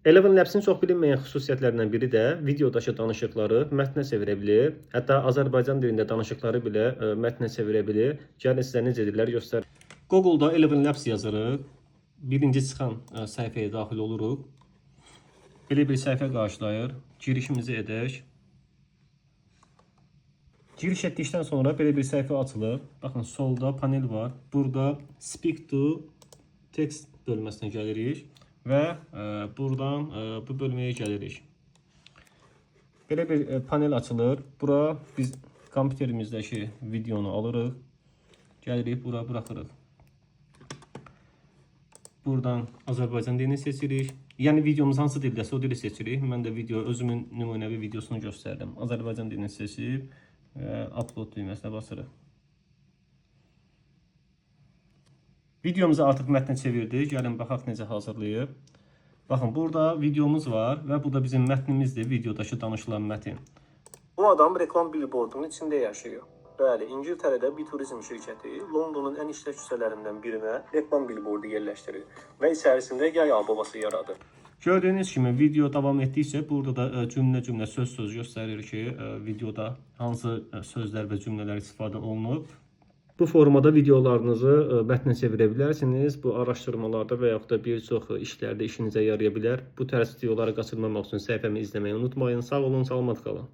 Eleven Labs-in çox bilinməyən xüsusiyyətlərindən biri də videodaşı danışıqları mətnə çevirə bilir. Hətta Azərbaycan dilində danışıqları belə mətnə çevirə bilir. Gəlin sizə necə edirlər göstərim. Google-da Eleven Labs yazırıq. Birinci çıxan səhifəyə daxil oluruq. Belə bir səhifə qarşılayır. Girişimizi edək. Giriş etdikdən sonra belə bir səhifə açılır. Baxın, solda panel var. Burada Speak to Text bölməsinə gəlirik. Və buradan bu bölməyə gəlirik. Belə bir panel açılır. Bura biz kompüterimizdəki videonu alırıq. Gəlirik, bura buraxırıq. Buradan Azərbaycan dilini seçirik. Yəni videomuz hansı dildəsə o dili seçirik. Mən də özümün nümunəvi videosunu göstərdim. Azərbaycan dilini seçib upload düyməsinə basırıq. Videomuzu artıq mətnə çevirdik. Gəlin baxaq necə hazırlayıb. Baxın, burada videomuz var və bu da bizim mətnimizdir, videodakı danışılan mətin. Bu adam reklam billboardunun içində yaşayır. Bəli, İngiltərədə bir turizm şirkəti Londonun ən işlək küçələrindən birinə reklam billboardu yerləşdirir və içərisində yay ababası yaradır. Gördüyünüz kimi video davam etdikcə burada da cümlə söz göstərir ki, videoda hansı sözlər və cümlələr istifadə olunub. Bu formada videolarınızı mətnə çevirə bilərsiniz. Bu araşdırmalarda və yaxud da bir çox işlərdə işinizə yaraya bilər. Bu tərz videoları qaçırmamaq üçün səhifəmi izləməyi unutmayın. Sağ olun, salamat qalın.